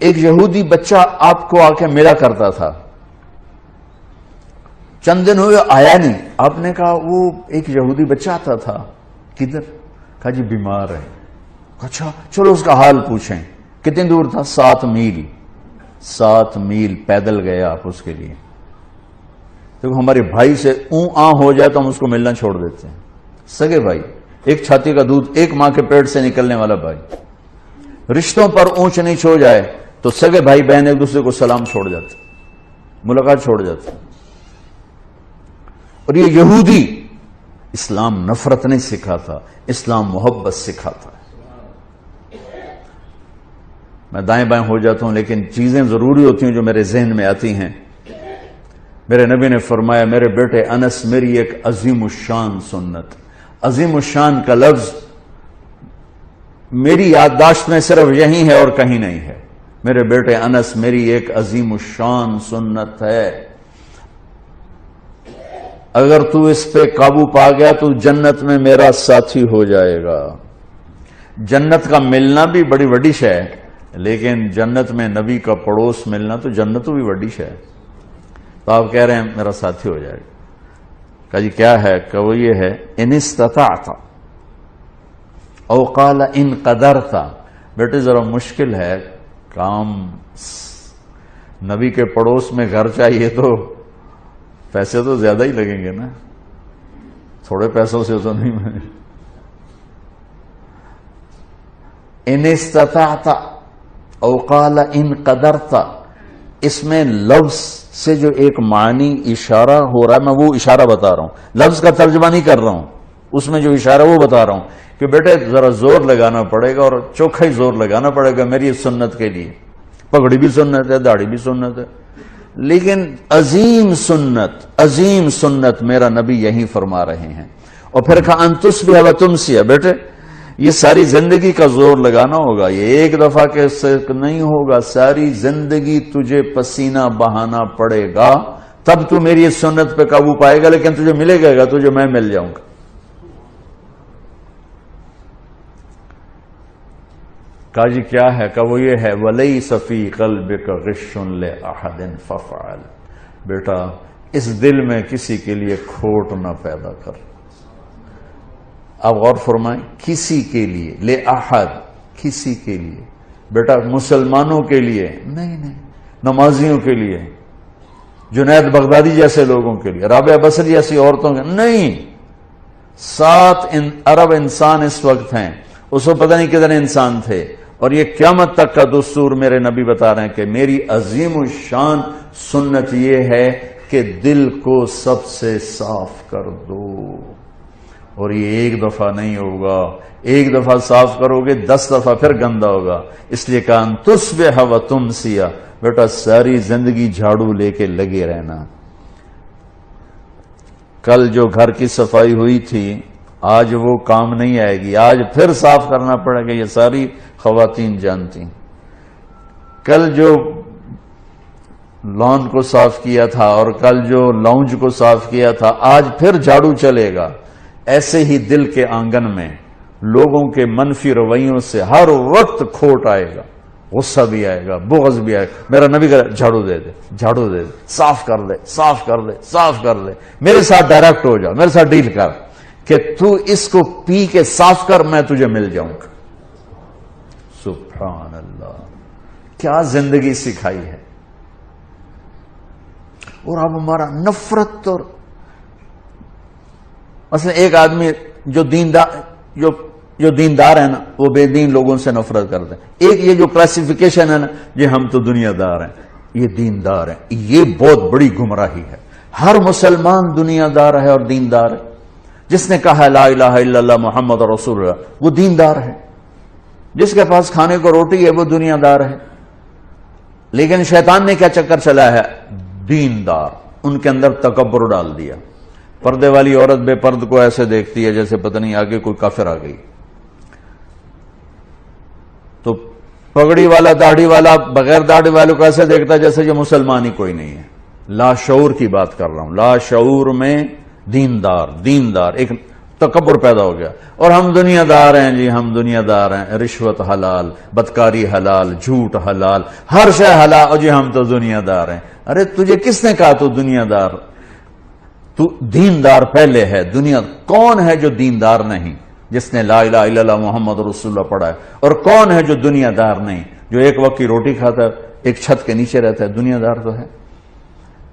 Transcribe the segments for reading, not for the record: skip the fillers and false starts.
ایک یہودی بچہ آپ کو آ کے ملا کرتا تھا، چند دن ہوئے آیا نہیں، آپ نے کہا وہ ایک یہودی بچہ آتا تھا، کدھر؟ کہا جی بیمار ہے۔ اچھا چلو اس کا حال پوچھیں۔ کتنی دور تھا؟ 7 میل، 7 میل پیدل گیا آپ اس کے لیے۔ دیکھو ہمارے بھائی سے آ ہو جائے تو ہم اس کو ملنا چھوڑ دیتے ہیں، سگے بھائی، ایک چھاتی کا دودھ، ایک ماں کے پیٹ سے نکلنے والا بھائی، رشتوں پر اونچ نیچ ہو جائے تو سگے بھائی بہن ایک دوسرے کو سلام چھوڑ جاتے، ملاقات چھوڑ جاتے۔ اور یہ یہودی اسلام نفرت نہیں سکھاتا، اسلام محبت سکھاتا ہے۔ میں دائیں بائیں ہو جاتا ہوں لیکن چیزیں ضروری ہوتی ہیں جو میرے ذہن میں آتی ہیں۔ میرے نبی نے فرمایا میرے بیٹے انس، میری ایک عظیم الشان سنت، عظیم الشان کا لفظ میری یادداشت میں صرف یہی ہے اور کہیں نہیں ہے۔ میرے بیٹے انس، میری ایک عظیم الشان سنت ہے، اگر تو اس پہ قابو پا گیا تو جنت میں میرا ساتھی ہو جائے گا۔ جنت کا ملنا بھی بڑی بڑی شے ہے، لیکن جنت میں نبی کا پڑوس ملنا تو جنت بھی بڑی شے ہے۔ تو آپ کہہ رہے ہیں میرا ساتھی ہو جائے گا۔ کہا جی کیا ہے؟ کہ وہ یہ ہے ان استطعت او قال ان قدرت۔ بیٹے ذرا مشکل ہے کام، نبی کے پڑوس میں گھر چاہیے تو پیسے تو زیادہ ہی لگیں گے نا، تھوڑے پیسوں سے تو نہیں میں۔ ان استطعت او قال ان قدرت، اس میں لفظ سے جو ایک معنی اشارہ ہو رہا ہے، میں وہ اشارہ بتا رہا ہوں، لفظ کا ترجمہ نہیں کر رہا ہوں، اس میں جو اشارہ وہ بتا رہا ہوں کہ بیٹے ذرا زور لگانا پڑے گا، اور چوکھا ہی زور لگانا پڑے گا میری سنت کے لیے۔ پگڑی بھی سنت ہے، داڑھی بھی سنت ہے، لیکن عظیم سنت میرا نبی یہی فرما رہے ہیں۔ اور پھر کہا ان تصبح و تمسی، بیٹے یہ ساری زندگی کا زور لگانا ہوگا، یہ ایک دفعہ کے سے نہیں ہوگا، ساری زندگی تجھے پسینہ بہانا پڑے گا، تب تو میری اس سنت پہ قابو پائے گا، لیکن تجھے ملے گا تجھے میں مل جاؤں گا۔ کہا جی کیا ہے؟ کہ وہ یہ ہے وَلَيْسَ فِي قَلْبِكَ غِشٌّ لِأَحَدٍ فَافْعَلْ۔ بیٹا اس دل میں کسی کے لیے کھوٹ نہ پیدا کر۔ آپ غور فرمائیں، کسی کے لیے، لِأَحَدٍ، کسی کے لیے، بیٹا مسلمانوں کے لیے نہیں، نمازیوں کے لیے، جنید بغدادی جیسے لوگوں کے لیے، رابعہ بصری جیسی عورتوں کے نہیں۔ 7 ارب انسان اس وقت ہیں، اس وقت پتہ نہیں کتنے انسان تھے، اور یہ قیامت تک کا دستور میرے نبی بتا رہے ہیں کہ میری عظیم الشان سنت یہ ہے کہ دل کو سب سے صاف کر دو، اور یہ ایک دفعہ نہیں ہوگا، ایک دفعہ صاف کرو گے 10 دفعہ پھر گندا ہوگا۔ اس لیے کہا ان تصبح و تمسی، بیٹا ساری زندگی جھاڑو لے کے لگے رہنا۔ کل جو گھر کی صفائی ہوئی تھی آج وہ کام نہیں آئے گی، آج پھر صاف کرنا پڑے گا، یہ ساری خواتین جانتی۔ کل جو لان کو صاف کیا تھا اور کل جو لاؤنج کو صاف کیا تھا آج پھر جھاڑو چلے گا۔ ایسے ہی دل کے آنگن میں لوگوں کے منفی رویوں سے ہر وقت کھوٹ آئے گا، غصہ بھی آئے گا، بغض بھی آئے گا۔ میرا نبی کہا جھاڑو دے دے، جھاڑو دے دے، صاف کر دے، صاف کر دے، صاف کر دے، میرے ساتھ ڈائریکٹ ہو جا، میرے ساتھ ڈیل کر کہ تو اس کو پی کے صاف کر، میں تجھے مل جاؤں گا۔ سبحان اللہ، کیا زندگی سکھائی ہے۔ اور اب ہمارا نفرت، اور مثلا ایک آدمی جو دیندار ہے نا وہ بے دین لوگوں سے نفرت کرتے ہیں۔ ایک یہ جو کلاسیفیکیشن ہے نا یہ ہم تو دنیا دار ہیں، یہ دیندار ہیں، یہ بہت بڑی گمراہی ہے۔ ہر مسلمان دنیا دار ہے اور دیندار ہے۔ جس نے کہا لا الہ الا اللہ محمد رسول اللہ وہ دیندار ہے، جس کے پاس کھانے کو روٹی ہے وہ دنیا دار ہے۔ لیکن شیطان نے کیا چکر چلا ہے؟ دیندار، ان کے اندر تکبر ڈال دیا۔ پردے والی عورت بے پرد کو ایسے دیکھتی ہے جیسے پتہ نہیں آگے کوئی کافر آ گئی، تو پگڑی والا داڑھی والا بغیر داڑھی والوں کو ایسے دیکھتا ہے جیسے یہ مسلمان ہی کوئی نہیں ہے۔ لا شعور کی بات کر رہا ہوں، لا شعور میں دیندار ایک تکبر پیدا ہو گیا. اور ہم دنیا دار ہیں جی، ہم دنیا دار ہیں، رشوت حلال، بدکاری حلال، جھوٹ حلال، ہر شے حلال، اور جی ہم تو دنیا دار ہیں. ارے تجھے کس نے کہا تو دنیا دار؟ تو دیندار پہلے ہے. دنیا کون ہے جو دیندار نہیں؟ جس نے لا الہ الا اللہ محمد رسول اللہ پڑھا ہے. اور کون ہے جو دنیا دار نہیں؟ جو ایک وقت کی روٹی کھاتا ہے، ایک چھت کے نیچے رہتا ہے، دنیا دار تو ہے.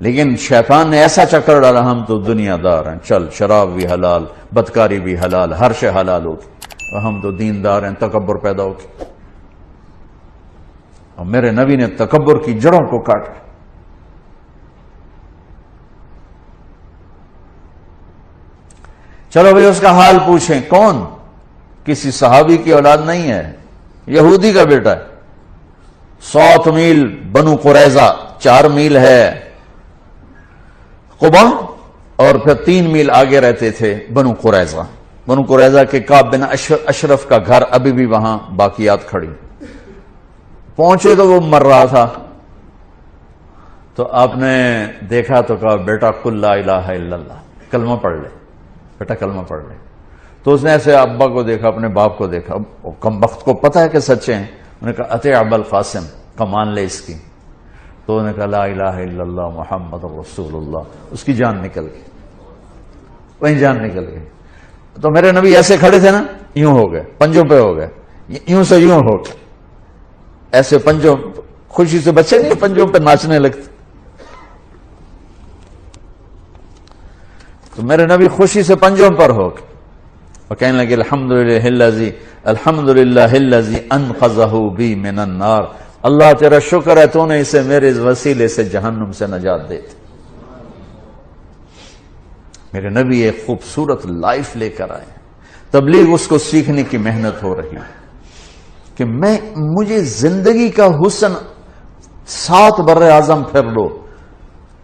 لیکن شیطان نے ایسا چکر ڈالا ہم تو دنیا دار ہیں، چل شراب بھی حلال، بدکاری بھی حلال، ہر شے حلال ہوگی، اور ہم تو دیندار ہیں. تکبر پیدا ہوگی. اور میرے نبی نے تکبر کی جڑوں کو کاٹا. چلو بھئی اس کا حال پوچھیں. کون؟ کسی صحابی کی اولاد نہیں ہے، یہودی کا بیٹا ہے. 100 میل بنو قریظہ، 4 میل ہے قبا، اور پھر 3 میل آگے رہتے تھے بنو قریظہ. بنو قریظہ کے کعب بن اشرف کا گھر ابھی بھی وہاں باقیات کھڑی. پہنچے تو وہ مر رہا تھا، تو آپ نے دیکھا تو کہا بیٹا قل لا الہ الا اللہ، کلمہ پڑھ لے بیٹا، کلمہ پڑھ لے. تو اس نے ایسے ابا کو دیکھا، اپنے باپ کو دیکھا، کم بخت کو پتہ ہے کہ سچے ہیں. انہوں نے کہا اطیع ابا القاسم، کمان لے اس کی. تو انہوں نے کہا لا الہ الا اللہ محمد رسول اللہ. اس کی جان نکل گئی، وہیں جان نکل گئی. تو میرے نبی ایسے کھڑے تھے نا، یوں ہو گئے، پنجوں پہ ہو گئے، یوں سے یوں ہو گئے، ایسے پنجوں. خوشی سے بچے نہیں پنجوں پہ ناچنے لگتے. تو میرے نبی خوشی سے پنجوں پر ہو گئے اور کہنے لگے الحمدللہ الذی انقذہ بی من النار. اللہ تیرا شکر ہے تو نے اسے میرے وسیلے سے جہنم سے نجات دے دی. میرے نبی ایک خوبصورت لائف لے کر آئے. تبلیغ اس کو سیکھنے کی محنت ہو رہی ہے کہ مجھے زندگی کا حسن 7 بر اعظم پھر لو.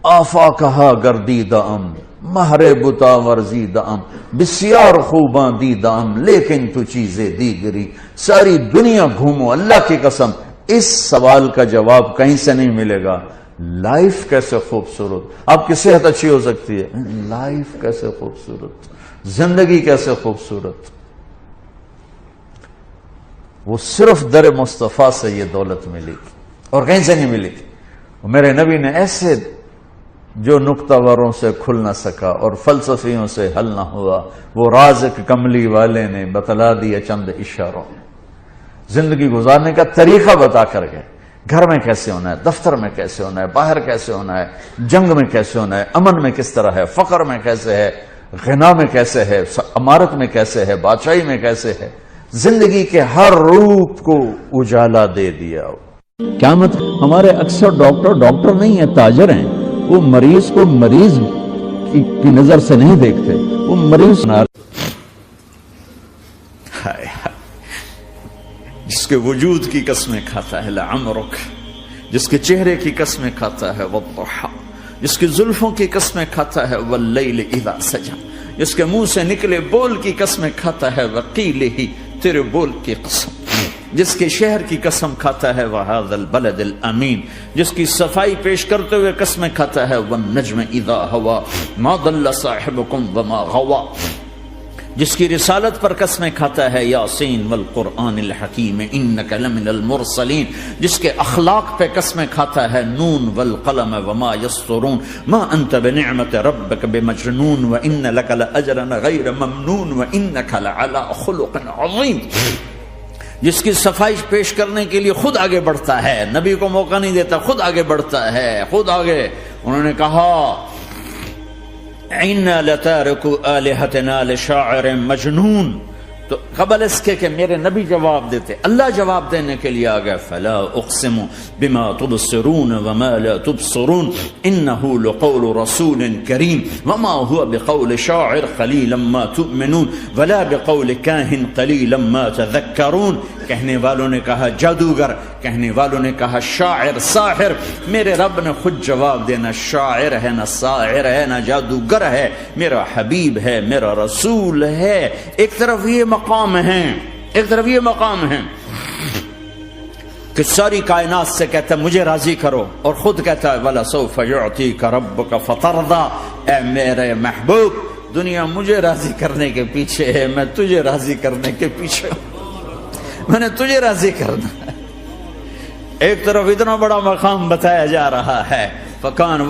آفا کہا گردی دام، مہر بتا ورزی دام، بسیار خوباں دی دام، لیکن تو چیزیں دیگری. ساری دنیا گھومو، اللہ کی قسم اس سوال کا جواب کہیں سے نہیں ملے گا. لائف کیسے خوبصورت، آپ کی صحت اچھی ہو سکتی ہے، لائف کیسے خوبصورت، زندگی کیسے خوبصورت. وہ صرف در مصطفیٰ سے یہ دولت ملی اور کہیں سے نہیں ملی. میرے نبی نے ایسے جو نکتہ وروں سے کھل نہ سکا اور فلسفیوں سے حل نہ ہوا، وہ رازق کملی والے نے بتلا دیا چند اشاروں میں. زندگی گزارنے کا طریقہ بتا کر گئے. گھر میں کیسے ہونا ہے، دفتر میں کیسے ہونا ہے، باہر کیسے ہونا ہے، جنگ میں کیسے ہونا ہے، امن میں کس طرح ہے، فقر میں کیسے ہے، غنا میں کیسے ہے، امارت میں کیسے ہے، بادشاہی میں کیسے ہے. زندگی کے ہر روپ کو اجالا دے دیا. کیا مطلب؟ ہمارے اکثر ڈاکٹر نہیں ہیں، تاجر ہیں. وہ مریض کو مریض کی نظر سے نہیں دیکھتے، وہ مریض جس کے وجود کی قسمیں کھاتا ہے لعمرک، جس کے چہرے کی قسمیں کھاتا ہے والضحى، جس کی زلفوں کی قسمیں کھاتا ہے واللیل اذا سجى، جس کے منہ سے نکلے بول کی قسمیں کھاتا ہے وقیلہ، تیرے بول کی قسم، جس کے شہر کی قسم کھاتا ہے وہذا البلد الامین، جس کی صفائی پیش کرتے ہوئے قسمیں کھاتا ہے والنجم اذا ہوا ما ضل صاحبکم وما غوا، جس کی رسالت پر قسمیں کھاتا ہے یاسین والقرآن الحکیم انک لمن المرسلین، جس کے اخلاق پہ قسمیں کھاتا ہے نون والقلم وما یسطرون ما انت بنعمت ربک بمجنون وان لک لاجرا غیر ممنون وانک لعلی خلق عظیم، جس کی صفائی پیش کرنے کے لیے خود آگے بڑھتا ہے، نبی کو موقع نہیں دیتا، خود آگے بڑھتا ہے، خود آگے. انہوں نے کہا اِنَّا لَتَارِكُ آلِهَتِنَا لِشَاعِرٍ مَجْنُونَ. تو قبل اس کے کہ میرے نبی جواب دیتے، اللہ جواب دینے کے لیے آگئے. فَلَا أُقْسِمُ بِمَا تُبْصِرُونَ وَمَا لَا تُبْصِرُونَ إِنَّهُ لَقَوْلُ رَسُولٍ كَرِيمٍ وَمَا هُوَ بِقَوْلِ شَاعِرٍ قَلِيلًا مَا تُؤْمِنُونَ وَلَا بِقَوْلِ كَاهِنٍ قَلِيلًا مَا تَذَكَّرُونَ. کہنے والوں نے کہا جادوگر، کہنے والوں نے کہا شاعر، ساحر. میرے رب نے خود جواب دینا، شاعر ہے نہ ساحر ہے نہ جادوگر ہے، میرا حبیب ہے، میرا رسول ہے. ایک طرف یہ مقام ہے، ایک طرف یہ مقام ہے کہ ساری کائنات سے کہتا ہے مجھے راضی کرو، اور خود کہتا ہے وَلَسَوْفَ يُعْطِيكَ رَبُّكَ فَتَرْضَىٰ، اے میرے محبوب دنیا مجھے راضی کرنے کے پیچھے ہے، میں تجھے راضی کرنے کے پیچھے ہوں، میں نے تجھے راضی کرنا ہے۔ ایک طرف اتنا بڑا مقام بتایا جا رہا ہے، فکان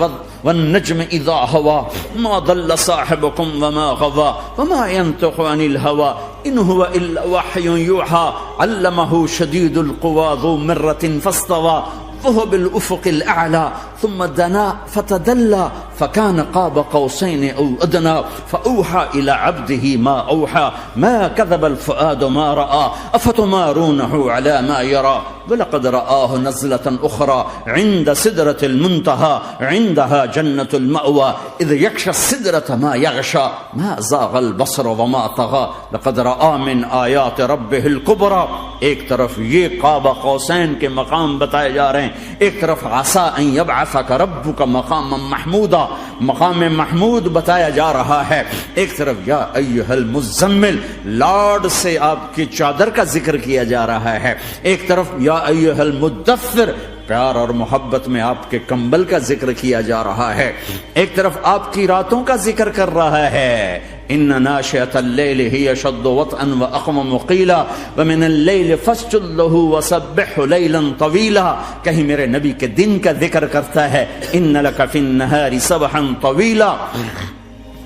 والنجم اذا ہوا ما ضل صاحبكم وما غوا وما ينطق عن الهوى ان هو الا وحي يوحى علمه شديد القوى ذو مرة فاستوى وهو بالافق الاعلى ثم دنا فتدلى فكان قاب قوسين او ادنى فاوحى الى عبده ما اوحى ما كذب الفؤاد ما راى افتمارونه على ما يرى ولقد رآه نزلة أخرى عند سدرة المنتهى عندها جنة المأوى إذ يغشى السدرة ما يغشى ما زاغ البصر وما طغى لقد رآ من آيات ربه الكبرى۔ ایک طرف یہ قاب قوسین کے مقام بتائے جا رہے ہیں، ایک طرف عسى أن يبعثك ربك مقاما محمودا، مقام محمود بتایا جا رہا ہے، ایک طرف یا ایھا المزمل، لارڈ سے آپ کی چادر کا ذکر کیا جا رہا ہے، ایک طرف یا ایھا المدثر، پیار اور محبت میں آپ کے کمبل کا ذکر کیا جا رہا ہے، ایک طرف آپ کی راتوں کا ذکر کر رہا ہے، ان ناشئۃ اللیل ہی اشد وطئا واقوم قیلا ومن اللیل فاسجد لہ وسبحہ لیلا طویلا۔ کہیں میرے نبی کے دن کا ذکر کرتا ہے، ان لک فی النہار سبحا طویلا،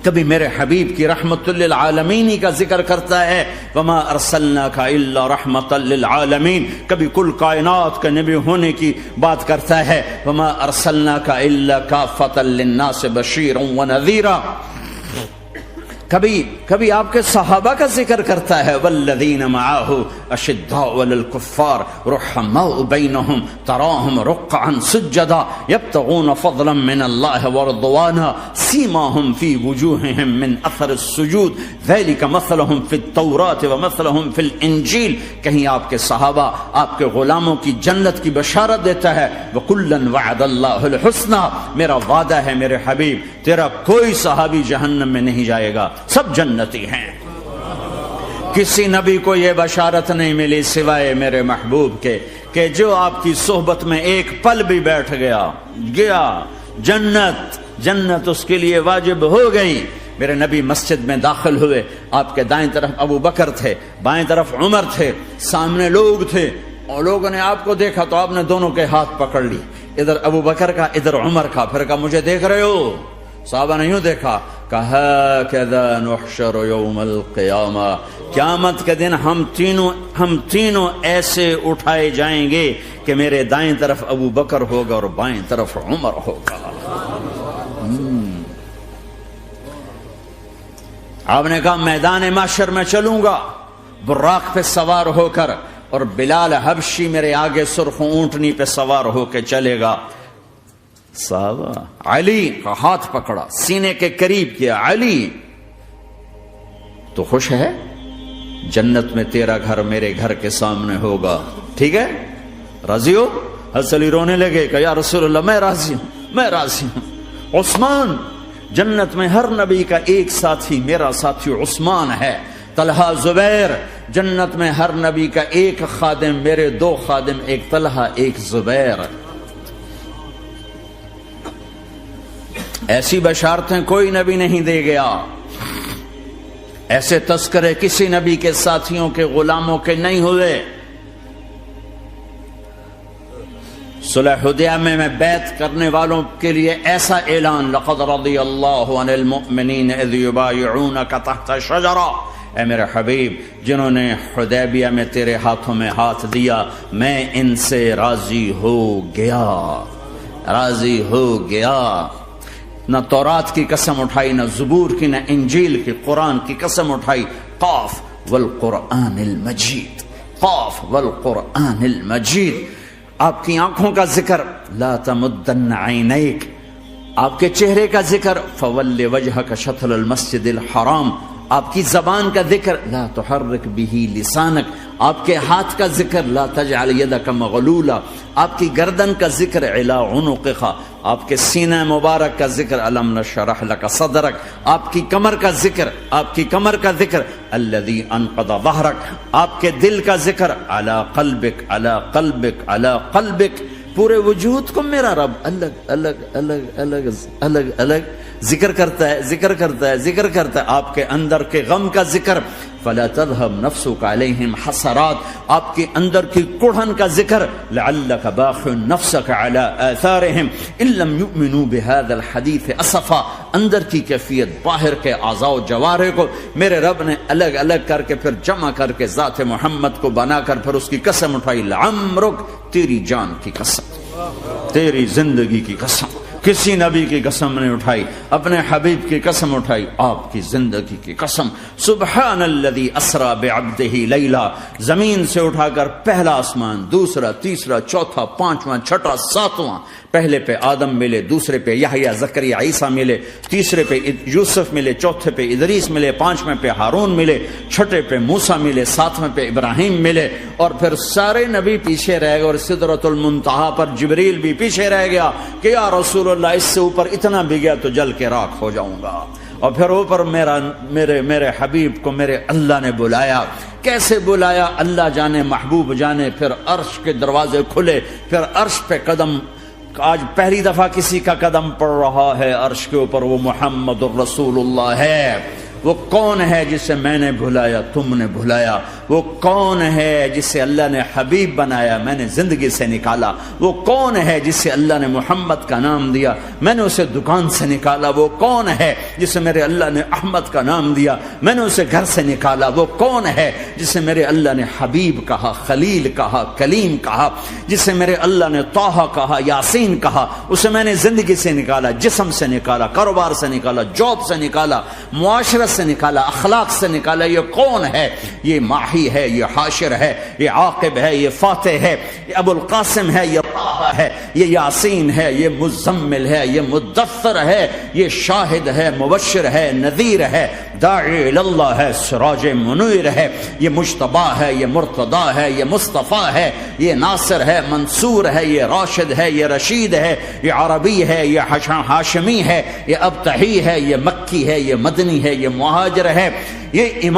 کبھی میرے حبیب کی رحمت للعالمین کا ذکر کرتا ہے، وما ارسلناک الا رحمتا للعالمین، کبھی کل کائنات کا نبی ہونے کی بات کرتا ہے، وما ارسلناک الا کافۃ للناس بشیرا ونذیرا، کبھی آپ کے صحابہ کا ذکر کرتا ہے، والذین معہ اشداء علی الکفار رحماء بینہم تراہم رکعا سجدا یبتغون فضلا من اللہ ورضوانا سیماہم فی وجوہہم من اثر السجود ذلک مثلہم فی التوراۃ ومثلہم فی الانجیل۔ کہیں آپ کے صحابہ آپ کے غلاموں کی جنت کی بشارت دیتا ہے، وکلا وعد اللہ الحسنی، میرا وعدہ ہے میرے حبیب تیرا کوئی صحابی جہنم میں نہیں جائے گا، سب جنتی ہیں۔ کسی نبی کو یہ بشارت نہیں ملی سوائے میرے محبوب کے کہ جو آپ کی صحبت میں ایک پل بھی بیٹھ گیا جنت اس کے لیے واجب ہو گئی۔ میرے نبی مسجد میں داخل ہوئے، آپ کے دائیں طرف ابو بکر تھے، بائیں طرف عمر تھے، سامنے لوگ تھے، اور لوگوں نے آپ کو دیکھا تو آپ نے دونوں کے ہاتھ پکڑ لی، ادھر ابو بکر کا ادھر عمر کا، پھر کہا مجھے دیکھ رہے ہو؟ صحابہ نے یوں دیکھا، کہا کذا نحشر یوم القیامہ، قیامت کے دن ہم تینوں ایسے اٹھائے جائیں گے کہ میرے دائیں طرف ابو بکر ہوگا اور بائیں طرف عمر ہوگا۔ آپ نے کہا میدان محشر میں چلوں گا براق پہ سوار ہو کر، اور بلال حبشی میرے آگے سرخ اونٹنی پہ سوار ہو کے چلے گا۔ صحابہ علی کا ہاتھ پکڑا، سینے کے قریب کیا، علی تو خوش ہے؟ جنت میں تیرا گھر میرے گھر کے سامنے ہوگا، ٹھیک ہے؟ راضی ہو؟ حضرت علی رونے لگے کہ یا رسول اللہ میں راضی ہوں۔ عثمان، جنت میں ہر نبی کا ایک ساتھی میرا ساتھی عثمان ہے۔ طلحہ، زبیر، جنت میں ہر نبی کا ایک خادم میرے دو خادم، ایک طلحہ ایک زبیر۔ ایسی بشارتیں کوئی نبی نہیں دے گیا، ایسے تذکرے کسی نبی کے ساتھیوں کے غلاموں کے نہیں ہوئے۔ صلح حدیبیہ میں بیعت کرنے والوں کے لیے ایسا اعلان، لقد رضی اللہ عن المؤمنین اذ یبایعونک تحت شجرہ، اے میرے حبیب جنہوں نے حدیبیہ میں تیرے ہاتھوں میں ہاتھ دیا میں ان سے راضی ہو گیا۔ نہ تورات کی قسم اٹھائی، نہ زبور کی، نہ انجیل کی، قرآن کی قسم اٹھائی۔ قاف والقرآن المجید، قاف والقرآن المجید۔ آپ کی آنکھوں کا ذکر، لا تمدن عینیک، آپ کے چہرے کا ذکر، فول وجہک شطر المسجد الحرام، آپ کی زبان کا ذکر، لا تحرک بہ لسانک، آپ کے ہاتھ کا ذکر، لا تجعل یدک مغلولا، آپ کی گردن کا ذکر، علی عنقک، آپ کے سینہ مبارک کا ذکر، الم نشرح لک صدرک، آپ کی کمر کا ذکر، الذی انقض ظہرک، آپ کے دل کا ذکر، علی قلبک علی قلبک علی قلبک، پورے وجود کو میرا رب الگ الگ الگ الگ الگ الگ ذکر کرتا ہے، ذکر کرتا ہے، ذکر کرتا ہے، آپ کے اندر کے غم کا ذکر، فلا تذهب نفسك عليهم حسرات، آپ کے اندر کی کڑھن کا ذکر، لعلك باخع نفسك على آثارهم ان لم يؤمنوا بهذا الحديث اسفا، اندر کی کیفیت باہر کے اعضاء و جوارح کو میرے رب نے الگ الگ کر کے پھر جمع کر کے ذات محمد کو بنا کر پھر اس کی قسم اٹھائی، لعمرک، تیری جان کی قسم، تیری زندگی کی قسم، کسی نبی کی قسم نہیں اٹھائی، اپنے حبیب کی قسم اٹھائی، آپ کی زندگی کی قسم۔ سبحان الذی اسری بعبدہ لیلا، زمین سے اٹھا کر پہلا آسمان، دوسرا، تیسرا، چوتھا، پانچواں، چھٹا، ساتواں، پہلے پہ آدم ملے، دوسرے پہ یحییٰ، زکریا، عیسیٰ ملے، تیسرے پہ یوسف ملے، چوتھے پہ ادریس ملے، پانچویں پہ ہارون ملے، چھٹے پہ موسیٰ ملے، ساتویں پہ ابراہیم ملے، اور پھر سارے نبی پیچھے رہ گئے، اور سدرۃ المنتہا پر جبریل بھی پیچھے رہ گیا کہ یا رسول اللہ اس سے اوپر اتنا بھی گیا تو جل کے راکھ ہو جاؤں گا۔ اور پھر اوپر میرے حبیب کو میرے اللہ نے بلایا، کیسے بلایا اللہ جانے، محبوب جانے، پھر عرش کے دروازے کھلے، پھر عرش پہ قدم، آج پہلی دفعہ کسی کا قدم پڑ رہا ہے عرش کے اوپر، وہ محمد الرسول اللہ ہے۔ وہ کون ہے جسے میں نے بھلایا، تم نے بھلایا؟ وہ کون ہے جسے اللہ نے حبیب بنایا، میں نے زندگی سے نکالا؟ وہ کون ہے جسے اللہ نے محمد کا نام دیا، میں نے اسے دکان سے نکالا؟ وہ کون ہے جسے میرے اللہ نے احمد کا نام دیا، میں نے اسے گھر سے نکالا؟ وہ کون ہے جسے میرے اللہ نے حبیب کہا، خلیل کہا، کلیم کہا، جسے میرے اللہ نے طٰہٰ کہا، یاسین کہا؟ اسے میں نے زندگی سے نکالا، جسم سے نکالا، کاروبار سے نکالا، جاب سے نکالا، معاشرت سے نکالا، اخلاق سے نکالا۔ یہ کون ہے؟ یہ ماہی ہے، یہ حاشر ہے، یہ عاقب ہے، یہ فاتح ہے، یہ ابو القاسم ہے، یہ طٰہٰ ہے، یہ یاسین ہے، یہ مزمل ہے، یہ مدثر ہے، یہ شاہد ہے، مبشر ہے، نذیر ہے، داعی اللہ ہے، سراج منیر ہے، یہ مجتبی ہے، یہ مرتضی ہے، یہ مصطفیٰ ہے، یہ ناصر ہے، منصور ہے، یہ راشد ہے، یہ رشید ہے، یہ عربی ہے، یہ ہاشمی ہے، یہ ابتحی ہے، یہ مکی ہے، یہ مدنی ہے، یہ مہاجر ہے، یہ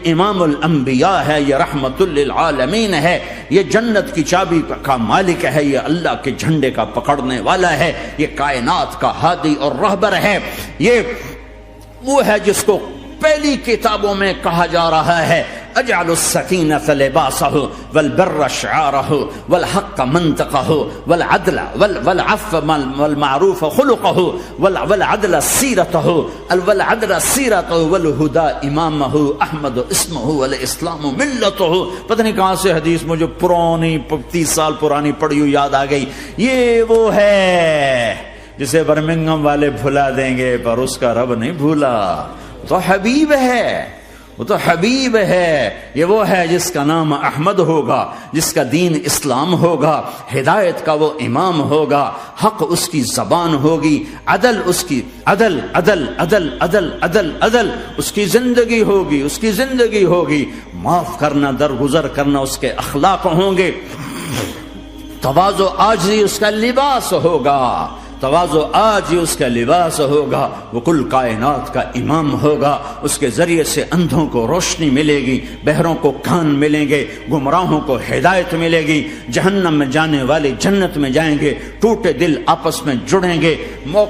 امام الانبیاء ہے، یہ رحمت للعالمین ہے، یہ جنت کی چابی کا مالک ہے، یہ اللہ کے جھنڈے کا پکڑنے والا ہے، یہ کائنات کا ہادی اور رہبر ہے، یہ وہ ہے جس کو پہلی کتابوں میں کہا جا رہا ہے اجعل السکینۃ لباسہ والبر شعارہ والحق منطقہ والعدل والعفو والمعروف خلقہ والعدل سیرتہ والہدى امامہ احمد اسمہ والاسلام ملتہ۔ پتہ نہیں کہاں سے حدیث مجھے پرانی 30 سال پرانی پڑھی ہوئی یاد آ گئی۔ یہ وہ ہے جسے برمنگم والے بھلا دیں گے پر اس کا رب نہیں بھولا، تو حبیب ہے، وہ تو حبیب ہے۔ یہ وہ ہے جس کا نام احمد ہوگا، جس کا دین اسلام ہوگا، ہدایت کا وہ امام ہوگا، حق اس کی زبان ہوگی، عدل اس کی عدل عدل عدل عدل عدل عدل اس کی زندگی ہوگی، اس کی زندگی ہوگی، معاف کرنا، درگزر کرنا اس کے اخلاق ہوں گے، تواضع عاجزی اس کا لباس ہوگا، تواضع آج ہی اس کا لباس ہوگا، وہ کل کائنات کا امام ہوگا، اس کے ذریعے سے اندھوں کو روشنی ملے گی، بہروں کو کان ملیں گے، گمراہوں کو ہدایت ملے گی، جہنم میں جانے والے جنت میں جائیں گے، ٹوٹے دل آپس میں جڑیں گے،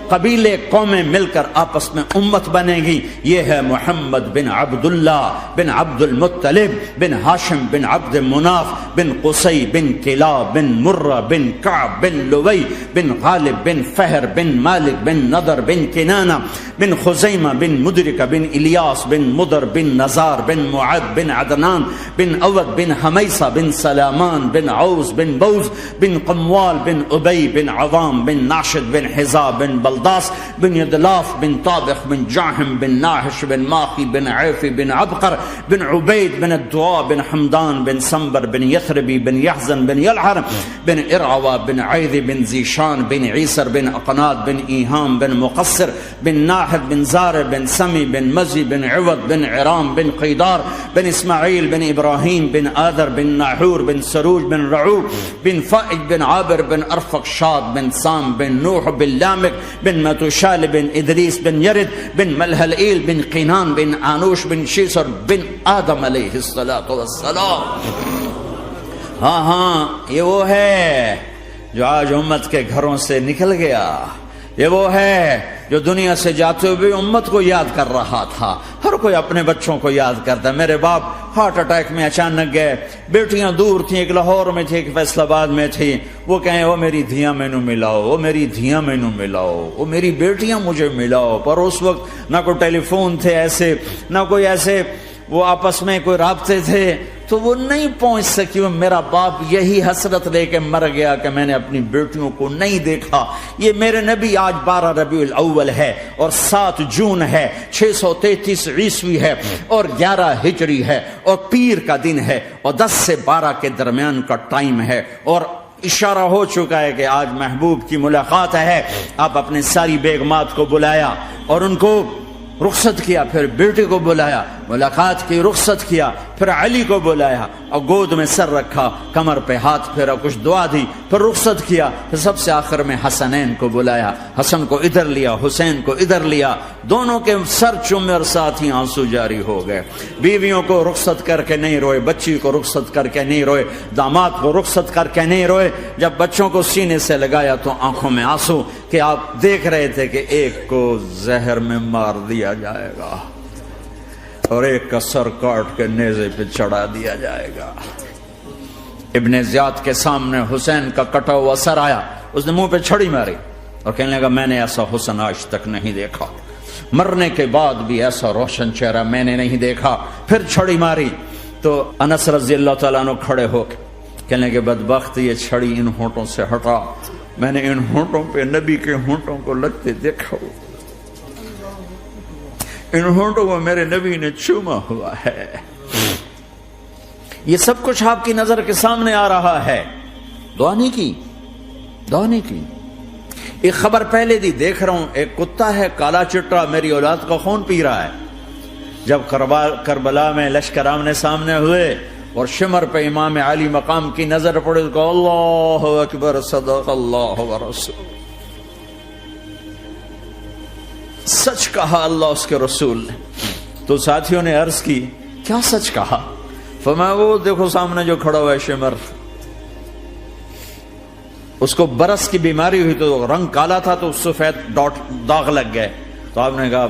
قبیلے قومیں مل کر آپس میں امت بنیں گی۔ یہ ہے محمد بن عبداللہ بن عبد المطلب بن ہاشم بن عبد مناف بن قصی بن کلاب بن مرہ بن کعب بن لوی بن غالب بن فہر بن مالک بن نضر بن کنانہ بن خزیمہ بن مدرکہ بن الیاس بن مدر بن نزار بن معد بن عدنان بن اود بن حمیسہ بن سلامان بن عوز بن بوز بن قموال بن ابی بن عوام بن ناشد بن حزا بن بلداس بن یدلاف بن طابخ بن جاہم بن ناحش بن ماخی بن عیفی بن عبقر بن عبید بن الدعاء بن حمدان بن سنبر بن یثربی بن یحزن بن یلحر بن ارعوا بن عیذ بن زیشان بن عیسر بن اقناد بن ایہام بن مقصر بن ناحد بن زار بن سمی بن مزی بن عوض بن عرام بن قیدار بن اسماعیل بن ابراہیم بن آدر بن ناحور بن سروج بن رعوب بن فائج بن عابر بن ارفق شاد بن سام بن نوح بن لامک بن متوشال بن ادریس بن یرد بن ملحلئیل بن قینان بن آنوش بن شیسر بن آدم علیہ السلام۔ ہاں یہ وہ ہے جو آج امت کے گھروں سے نکل گیا، یہ وہ ہے جو دنیا سے جاتے ہوئے امت کو یاد کر رہا تھا. ہر کوئی اپنے بچوں کو یاد کرتا ہے. میرے باپ ہارٹ اٹیک میں اچانک گئے. بیٹیاں دور تھیں, ایک لاہور میں تھی, ایک فیصل آباد میں تھی. وہ کہیں وہ میری دھیاں مینو ملاؤ, وہ میری دھیاں مینو ملاؤ, وہ میری بیٹیاں مجھے ملاؤ. پر اس وقت نہ کوئی ٹیلی فون تھے ایسے, نہ کوئی ایسے وہ آپس میں کوئی رابطے تھے, تو وہ نہیں پہنچ سکی. میرا باپ یہی حسرت لے کے مر گیا کہ میں نے اپنی بیٹیوں کو نہیں دیکھا. یہ میرے نبی آج 12 ربیع الاول ہے اور 7 جون ہے, 633 عیسوی ہے اور 11 ہجری ہے اور پیر کا دن ہے اور 10 سے 12 کے درمیان کا ٹائم ہے, اور اشارہ ہو چکا ہے کہ آج محبوب کی ملاقات ہے. آپ اپنے ساری بیگمات کو بلایا اور ان کو رخصت کیا, پھر بیٹے کو بلایا, ملاقات کی, رخصت کیا, پھر علی کو بلایا اور گود میں سر رکھا, کمر پہ ہاتھ پھیرا, کچھ دعا دی, پھر رخصت کیا, پھر سب سے آخر میں حسنین کو بلایا. حسن کو ادھر لیا, حسین کو ادھر لیا, دونوں کے سر چومے اور ساتھ ہی آنسو جاری ہو گئے. بیویوں کو رخصت کر کے نہیں روئے, بچی کو رخصت کر کے نہیں روئے, داماد کو رخصت کر کے نہیں روئے. جب بچوں کو سینے سے لگایا تو آنکھوں میں آنسو, کہ آپ دیکھ رہے تھے کہ ایک کو زہر میں مار دیا جائے گا اور ایک کا سر کاٹ کے نیزے پہ چڑھا دیا جائے گا. ابن زیاد کے سامنے حسین کا کٹا ہوا سر آیا, اس نے منہ پہ چھڑی ماری اور کہنے لگا میں نے ایسا حسن آج تک نہیں دیکھا, مرنے کے بعد بھی ایسا روشن چہرہ میں نے نہیں دیکھا. پھر چھڑی ماری تو انس رضی اللہ تعالیٰ عنہ کھڑے ہو کے کہنے لگے بدبخت, یہ چھڑی ان ہونٹوں سے ہٹا, میں نے ان ہونٹوں پہ نبی کے ہونٹوں کو لگتے دیکھا, ان ہونٹوں کو میرے نبی نے چوما ہوا ہے. یہ سب کچھ آپ کی نظر کے سامنے آ رہا ہے. دعا نہیں کی, دعا نہیں کی. ایک خبر پہلے دی دیکھ رہا ہوں, ایک کتا ہے کالا چٹا میری اولاد کا خون پی رہا ہے. جب کربلا میں لشکر آمنے سامنے ہوئے اور شمر پہ امام علی مقام کی نظر پڑے تو اللہ اکبر, صدق اللہ ورسول, سچ کہا اللہ اس کے رسول نے. تو ساتھیوں نے عرض کی کیا سچ کہا؟ فرمایا وہ دیکھو سامنے جو کھڑا ہوا ہے شمر, اس کو برس کی بیماری ہوئی تو رنگ کالا تھا تو سفید داغ لگ گئے. تو آپ نے کہا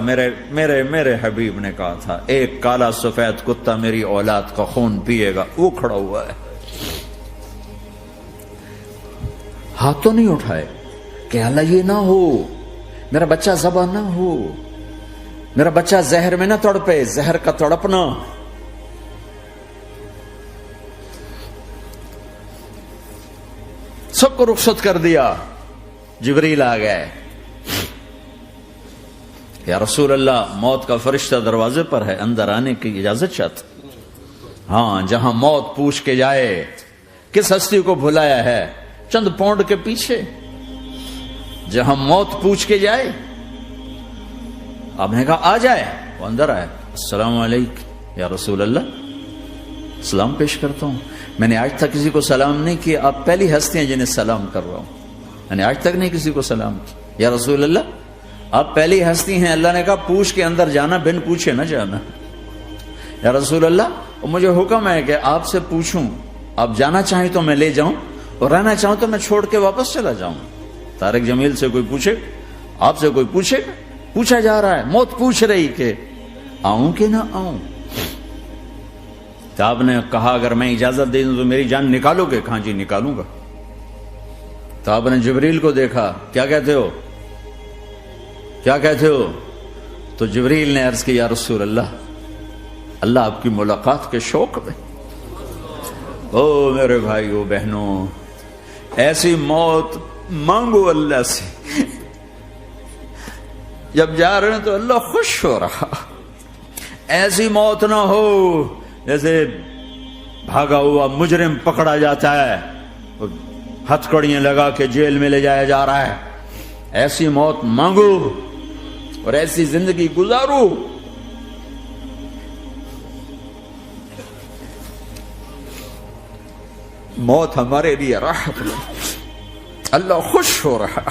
میرے حبیب نے کہا تھا ایک کالا سفید کتا میری اولاد کا خون پیے گا, وہ کھڑا ہوا ہے. ہاتھ تو نہیں اٹھائے کہ اللہ یہ نہ ہو, میرا بچہ ذبح نہ ہو, میرا بچہ زہر میں نہ تڑپے, زہر کا تڑپنا. سب کو رخصت کر دیا. جبریل آ گئے, یا رسول اللہ موت کا فرشتہ دروازے پر ہے, اندر آنے کی اجازت چاہتا. ہاں, جہاں موت پوچھ کے جائے کس ہستی کو بھلایا ہے, چند پونڈ کے پیچھے, جہاں موت پوچھ کے جائے. آپ نے کہا آ جائے, وہ اندر آئے. السلام علیکم یا رسول اللہ, سلام پیش کرتا ہوں. میں نے آج تک کسی کو سلام نہیں کیا, آپ پہلی ہستی ہیں جنہیں سلام کر رہا ہوں. میں نے آج تک نہیں کسی کو سلام کیا. یا رسول اللہ آپ پہلی ہستی ہیں, اللہ نے کہا پوچھ کے اندر جانا, بن پوچھے نہ جانا. یا رسول اللہ مجھے حکم ہے کہ آپ سے پوچھوں, آپ جانا چاہیں تو میں لے جاؤں اور رہنا چاہوں تو میں چھوڑ کے واپس چلا جاؤں. طارق جمیل سے کوئی پوچھے, آپ سے کوئی پوچھے, پوچھا جا رہا ہے, موت پوچھ رہی کہ آؤں کہ نہ آؤں. تو آپ نے کہا اگر میں اجازت دے دوں تو میری جان نکالو گے؟ کہاں جی نکالوں گا. تو آپ نے جبریل کو دیکھا, کیا کہتے ہو, کیا کہتے ہو؟ تو جبریل نے عرض کی یا رسول اللہ, اللہ آپ کی ملاقات کے شوق میں. او میرے بھائیو بہنوں, ایسی موت مانگو اللہ سے. جب جا رہے ہیں تو اللہ خوش ہو رہا. ایسی موت نہ ہو جیسے بھاگا ہوا مجرم پکڑا جاتا ہے, ہتھکڑیاں لگا کے جیل میں لے جایا جا رہا ہے. ایسی موت مانگو اور ایسی زندگی گزارو. موت ہمارے لیے راحت, اللہ خوش ہو رہا.